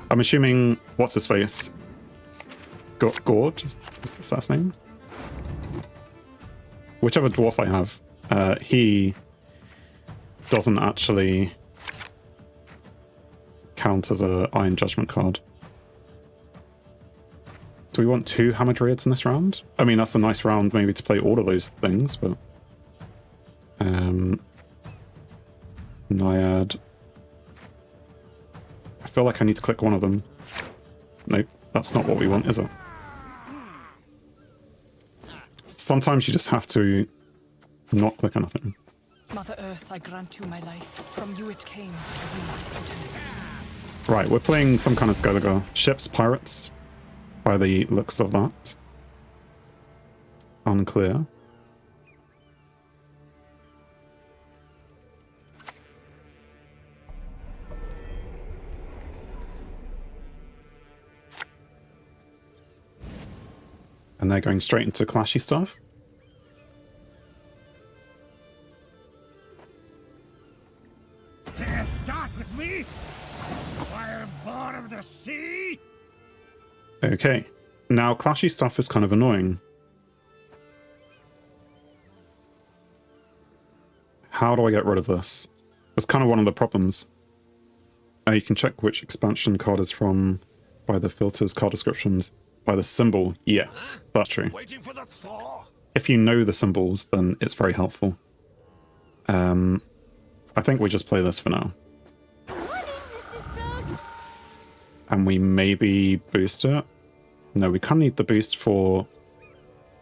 I'm assuming, what's his face? Gord? Is that his name? Whichever dwarf I have, he doesn't actually count as a Iron Judgment card. Do we want 2 Hamadryads in this round? I mean, that's a nice round maybe to play all of those things, but... Naiad. I feel like I need to click one of them. Nope, that's not what we want, is it? Sometimes you just have to not click anything. Mother Earth, I grant you my life. From you it came, to you it returns. Right, we're playing some kind of Scoia'tael. Ships, pirates, by the looks of that. Unclear. And they're going straight into clashy stuff. Dare start with me? Fireborn of the sea? Okay. Now, clashy stuff is kind of annoying. How do I get rid of this? That's kind of one of the problems. You can check which expansion card is from by the filters, card descriptions. By the symbol, yes, that's true. Waiting for the thaw? If you know the symbols, then it's very helpful. I think we just play this for now. And we maybe boost it. No, we kind of need the boost for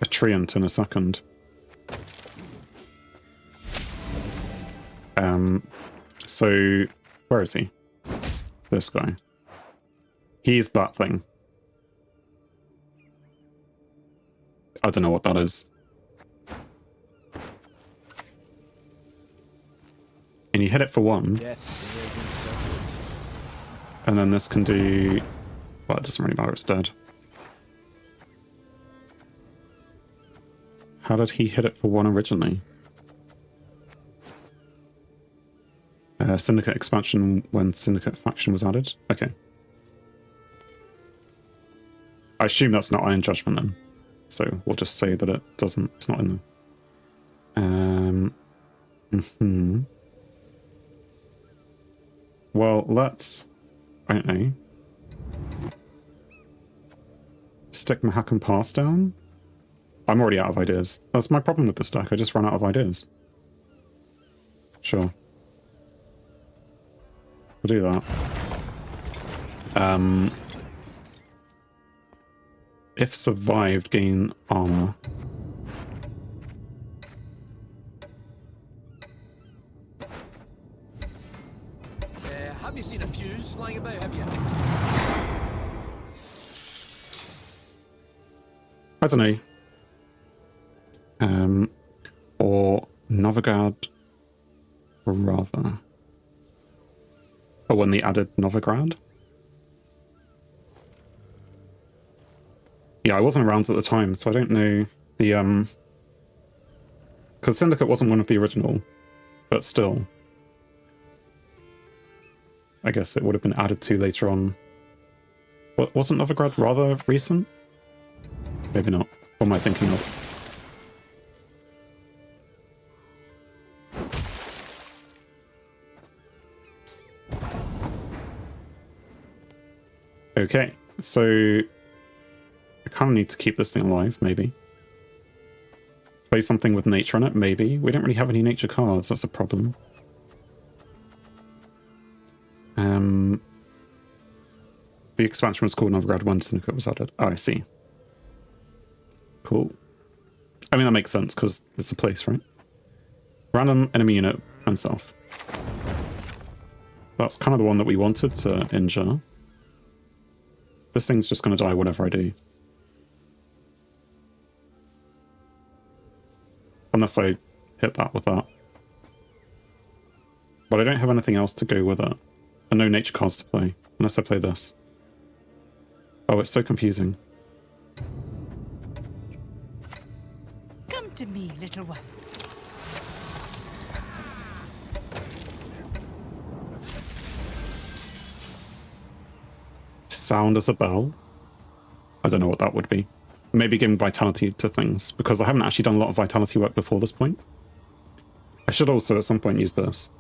a treant in a second. So, where is he? This guy. He's that thing. I don't know what that is. And you hit it for 1. And then this can do... Well, it doesn't really matter, it's dead. How did he hit it for 1 originally? Syndicate expansion when Syndicate faction was added? Okay. I assume that's not Iron Judgment then. So we'll just say that it doesn't, it's not in there. Well, let's, I don't know, stick Mahakam Pass down? I'm already out of ideas. That's my problem with this deck, I just run out of ideas. Sure. We'll do that. If survived, gain armor. Have you seen a fuse lying about, have you? I don't know. Or Novigrad, rather. Oh, when they added Novigrad? Yeah, I wasn't around at the time, so I don't know the, because Syndicate wasn't one of the original, but still. I guess it would have been added to later on. What, wasn't Novigrad rather recent? Maybe not. What am I thinking of? Okay, so I kind of need to keep this thing alive, maybe. Play something with nature on it, maybe. We don't really have any nature cards, that's a problem. The expansion was called Novigrad when Syndicate was added. Oh, I see. Cool. I mean, that makes sense, because it's a place, right? Random enemy unit and self. That's kind of the one that we wanted to injure. This thing's just going to die whatever I do. Unless I hit that with that. But I don't have anything else to go with it. And no nature cards to play. Unless I play this. Oh, it's so confusing. Come to me, little one. sound as a bell. I don't know what that would be. Maybe giving vitality to things, because I haven't actually done a lot of vitality work before this point. I should also at some point use this.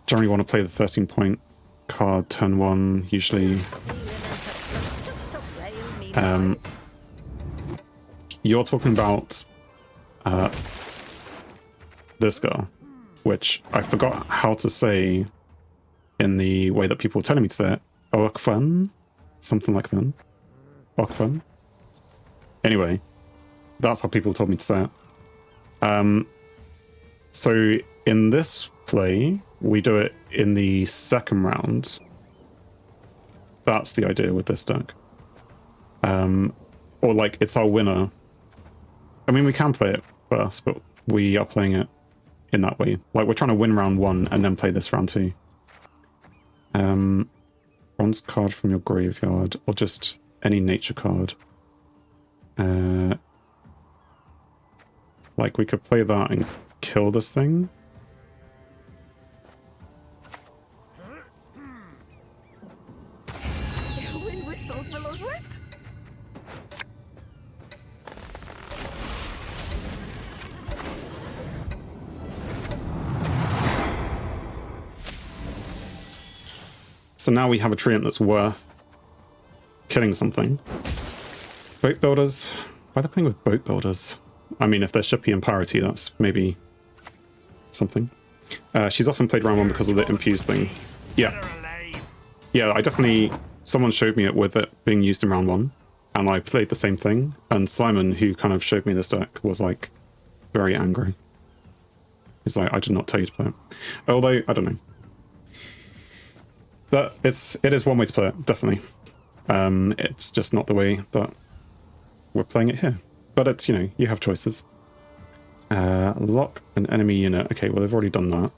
Generally want to play the 13-point card turn 1, usually. You're talking about this girl, which I forgot how to say in the way that people were telling me to say it. Oakfun? Something like that. Oakfun? Anyway, that's how people told me to say it. So in this play, we do it in the second round. That's the idea with this deck. Or like, it's our winner. I mean, we can play it first, but we are playing it in that way. Like, we're trying to win round 1 and then play this round 2. Bronze card from your graveyard, or just any nature card. Like, we could play that and kill this thing. Wind whistles, Willow's whip. So now we have a treant that's worth killing something. Boat builders. Why are they playing with boat builders? I mean, if they're shippy and parity, that's maybe something. She's often played round 1 because of the infused thing. Yeah. Yeah, I definitely... Someone showed me it with it being used in round 1, and I played the same thing. And Simon, who kind of showed me this deck, was like very angry. He's like, I did not tell you to play it. Although, I don't know. But it is one way to play it, definitely. It's just not the way that we're playing it here. But it's, you know, you have choices. Lock an enemy unit. Okay, well, they've already done that.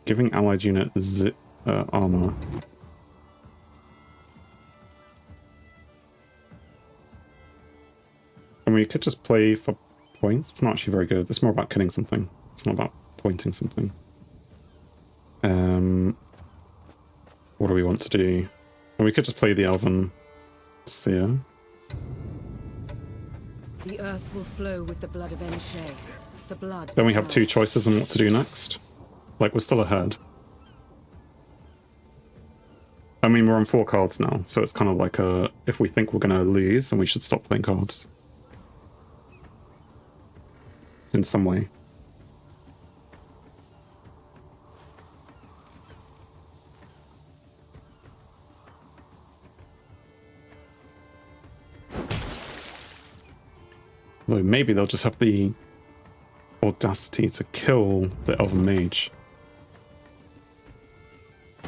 Giving allied unit armor. I mean, you could just play for points. It's not actually very good. It's more about killing something. It's not about pointing something. What do we want to do? Well, we could just play the Elven Seer. The earth will flow with the blood of Enshe. The blood. Then we have 2 choices on what to do next. Like, we're still ahead. I mean, we're on 4 cards now, so it's kind of like if we think we're going to lose, then we should stop playing cards. In some way. Although maybe they'll just have the audacity to kill the Elven Mage.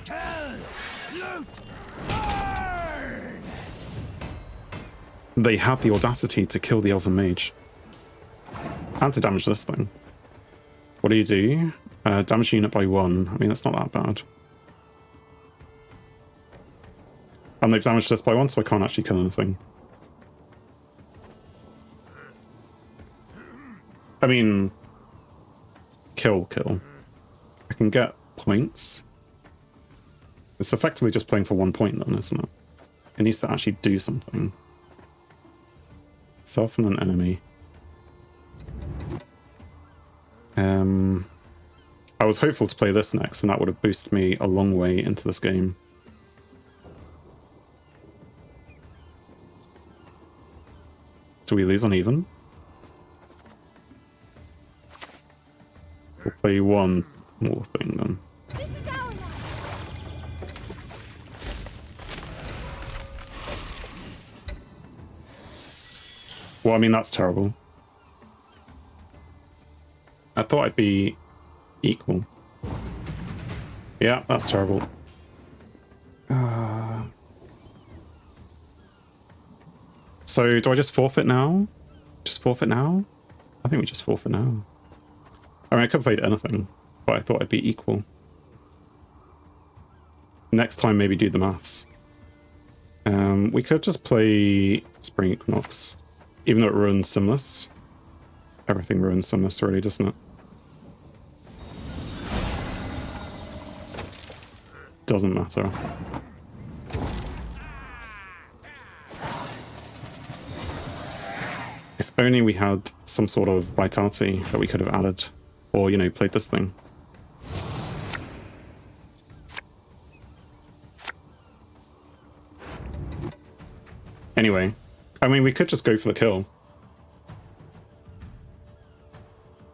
Kill! Loot! Burn! They had the audacity to kill the Elven Mage. And to damage this thing. What do you do? Damage unit by 1. I mean, that's not that bad. And they've damaged this by 1, so I can't actually kill anything. I mean, kill. I can get points. It's effectively just playing for 1 point then, isn't it? It needs to actually do something. Soften an enemy. I was hopeful to play this next, and that would have boosted me a long way into this game. Do we lose on even? We'll play 1 more thing then. This is our life. Well, I mean, that's terrible. I thought I'd be equal. Yeah, that's terrible. So, do I just forfeit now? Just forfeit now? I think we just forfeit now. I mean, I could have played anything, but I thought I'd be equal. Next time, maybe do the maths. We could just play Spring Equinox. Even though it ruins Symbiosis. Everything ruins Symbiosis really, doesn't it? Doesn't matter. If only we had some sort of vitality that we could have added. Or, you know, played this thing. Anyway, I mean, we could just go for the kill.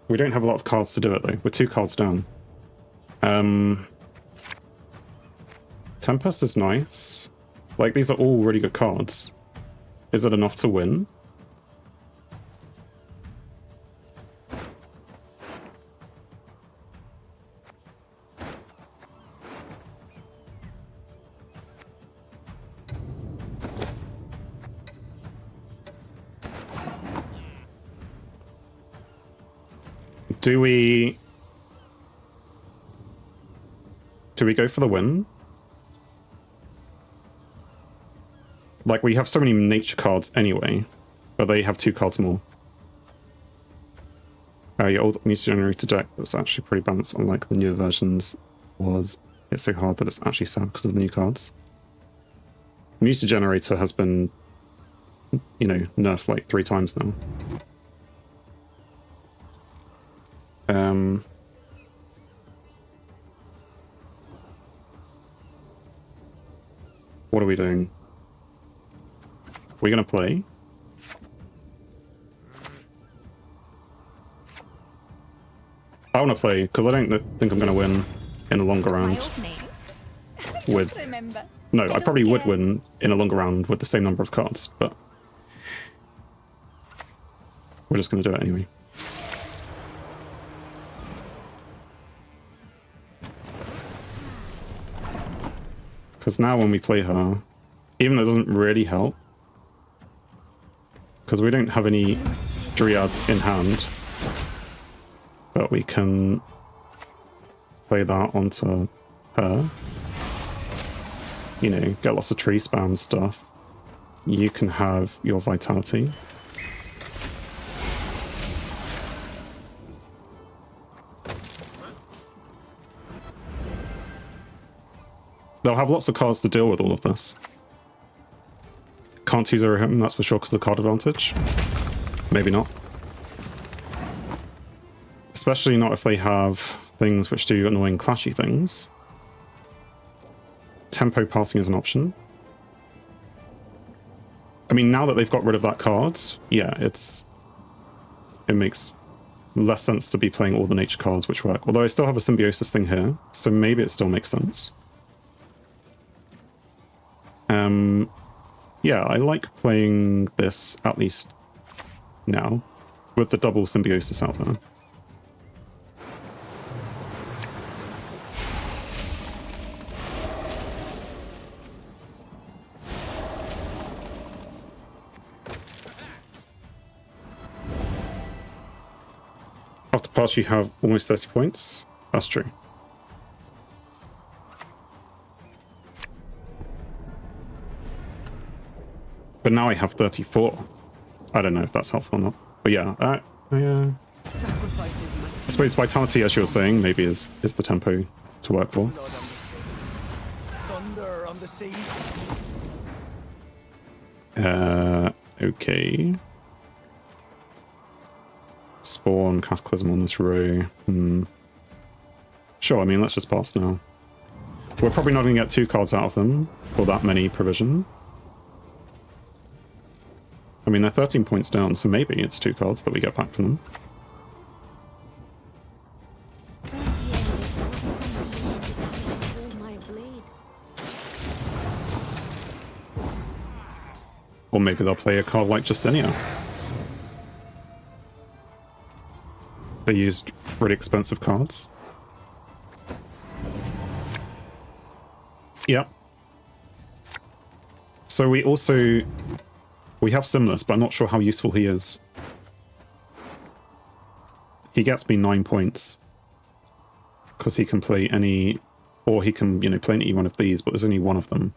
We don't have a lot of cards to do it, though. We're 2 cards down. Tempest is nice. Like, these are all really good cards. Is it enough to win? Do we go for the win? Like, we have so many nature cards anyway, but they have 2 cards more. Your old Musa Generator deck was actually pretty balanced, unlike the newer versions was. It's so hard that it's actually sad because of the new cards. Musa Generator has been, you know, nerfed like 3 times now. What are we doing? We're gonna play. I want to play because I don't think I'm gonna win in a longer round with. No, I probably would win in a longer round with the same number of cards, but we're just gonna do it anyway. Because now when we play her, even though it doesn't really help, because we don't have any Dryads in hand, but we can play that onto her. You know, get lots of tree spam stuff. You can have your vitality. They'll have lots of cards to deal with all of this. Can't 2-0 him, that's for sure, because of the card advantage. Maybe not. Especially not if they have things which do annoying clashy things. Tempo passing is an option. I mean, now that they've got rid of that card, yeah, it makes less sense to be playing all the nature cards which work. Although I still have a Symbiosis thing here, so maybe it still makes sense. Yeah, I like playing this, at least now, with the double Symbiosis out there. After pass, you have almost 30 points. That's true. But now I have 34. I don't know if that's helpful or not. But yeah, I suppose vitality, as you were saying, maybe is the tempo to work for. Thunder on the seas. Okay. Spawn, Cataclysm on this row. Sure, I mean, let's just pass now. We're probably not going to get 2 cards out of them for that many provision. I mean, they're 13 points down, so maybe it's 2 cards that we get back from them. Or maybe they'll play a card like Justinia. They used really expensive cards. Yeah. So we also... We have Symbiosis, but I'm not sure how useful he is. He gets me 9 points. Because he can play any... Or he can, you know, play any one of these, but there's only one of them.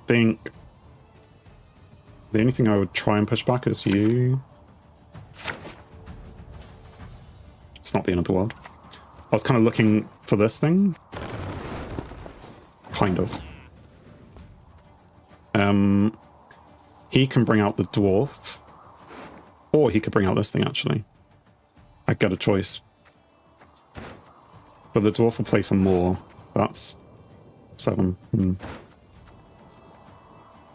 think the only thing I would try and push back is you. It's not the end of the world. I was kind of looking for this thing. Kind of. He can bring out the dwarf. Or he could bring out this thing, actually. I get a choice. But the dwarf will play for more. That's 7. Damage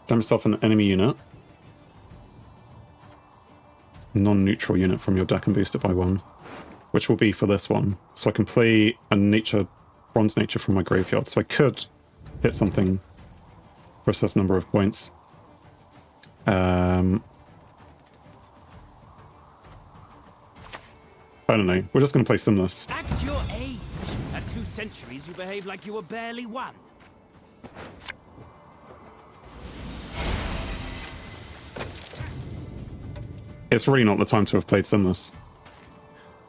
yourself an enemy unit. Non-neutral unit from your deck and boost it by 1. Which will be for this one. So I can play a nature, bronze nature from my graveyard. So I could hit something for a certain number of points. I don't know. We're just going to play Simless. Act your age. At 2 centuries, you behave like you were barely 1. It's really not the time to have played Simless.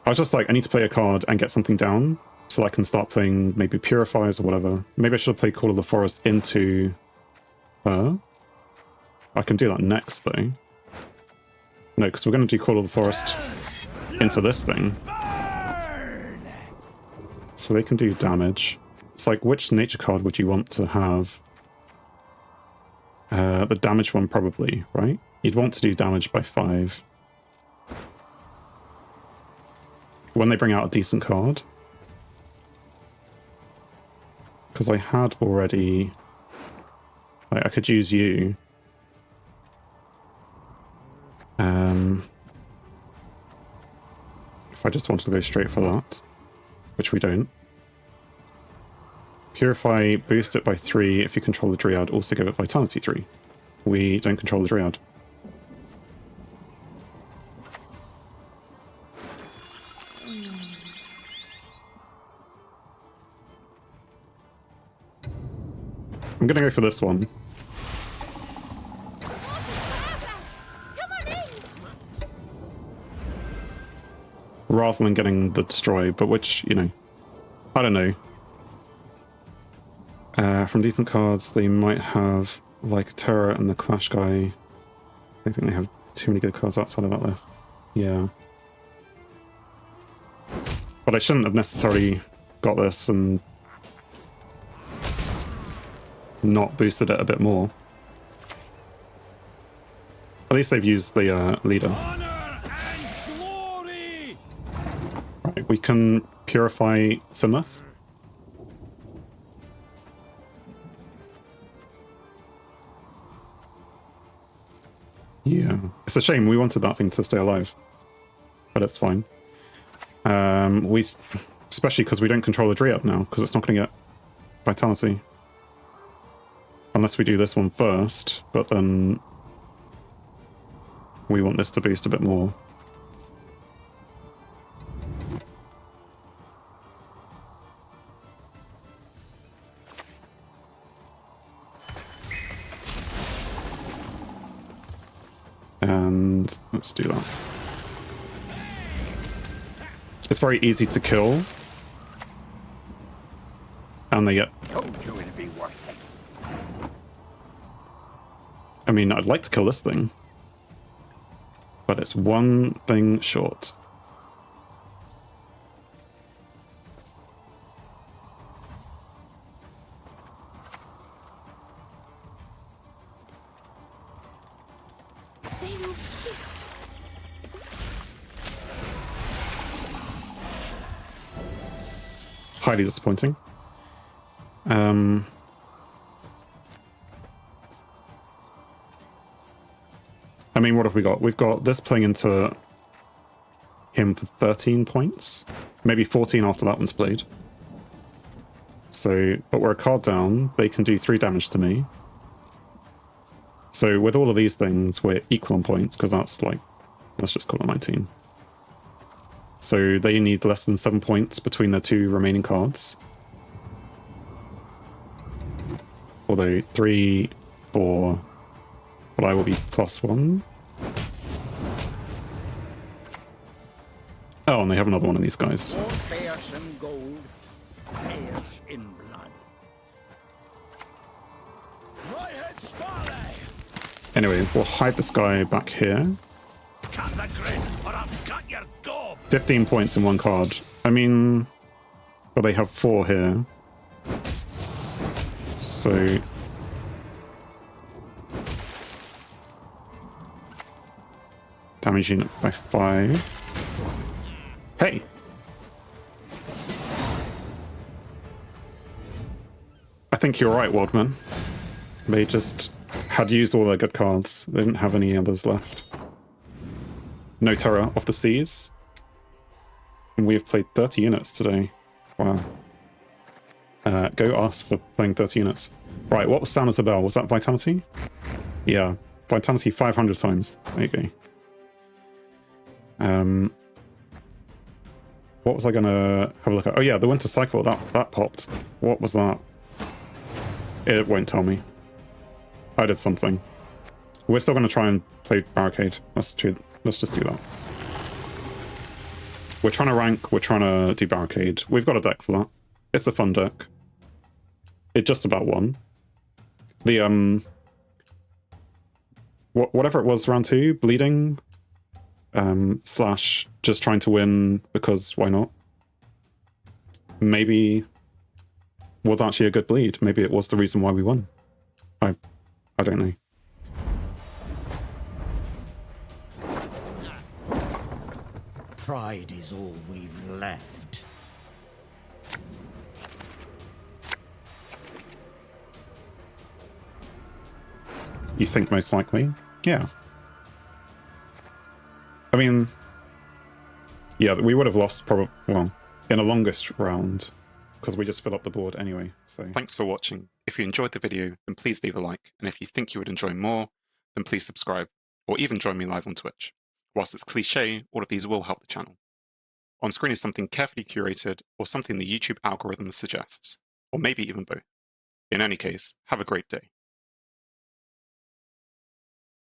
I was just like, I need to play a card and get something down so I can start playing maybe Purifiers or whatever. Maybe I should have played Call of the Forest into her. I can do that next, though. No, because we're going to do Call of the Forest into this thing. So they can do damage. It's like, which nature card would you want to have? The damage one, probably, right? You'd want to do damage by 5. When they bring out a decent card. Because I had already... Like, I could use you. If I just wanted to go straight for that. Which we don't. Purify, boost it by 3 if you control the Dryad. Also give it Vitality 3. We don't control the Dryad. I'm gonna go for this one. Rather than getting the destroy, but which, you know, I don't know. From decent cards, they might have like Terra and the Clash guy. I don't think they have too many good cards outside of that left. Yeah. But I shouldn't have necessarily got this and not boosted it a bit more. At least they've used the leader. Right, we can purify Simless. Yeah, it's a shame. We wanted that thing to stay alive, but it's fine. Especially because we don't control the Dryad now, because it's not going to get Vitality. Unless we do this one first, but then we want this to boost a bit more. And let's do that. It's very easy to kill. And they get... Told you it'd be worth it. I mean, I'd like to kill this thing. But it's one thing short. Highly disappointing. I mean, what have we got? We've got this playing into him for 13 points. Maybe 14 after that one's played. So, but we're a card down. They can do 3 damage to me. So with all of these things, we're equal on points, because that's like, let's just call it 19. So they need less than 7 points between their 2 remaining cards. Although 3, 4, but I will be +1. Oh, and they have another one of these guys. More fierce in gold, fierce in blood. My head Anyway, we'll hide this guy back here. Cut the grid, or I'll cut your gob. 15 points in one card. I mean, well, they have 4 here. So... damage unit by 5. Hey! I think you're right, Wildman. They just had used all their good cards. They didn't have any others left. No Terror off the seas. And we've played 30 units today. Wow. Go ask for playing 30 units. Right, what was Sound as a Bell? Was that Vitality? Yeah. Vitality 500 times. There you go. What was I gonna have a look at? Oh yeah, the Winter Cycle, that popped. What was that? It won't tell me. I did something. We're still gonna try and play Barricade. Let's just do that. We're trying to rank, we're trying to do Barricade. We've got a deck for that. It's a fun deck. It just about won. The whatever it was, round 2, bleeding, slash just trying to win because why not? Maybe was actually a good bleed. Maybe it was the reason why we won. I don't know. Pride is all we've left. You think most likely? Yeah. I mean, yeah, we would have lost probably, well, in a longest round, because we just fill up the board anyway. So thanks for watching. If you enjoyed the video, then please leave a like. And if you think you would enjoy more, then please subscribe, or even join me live on Twitch. Whilst it's cliche, all of these will help the channel. On screen is something carefully curated, or something the YouTube algorithm suggests, or maybe even both. In any case, have a great day.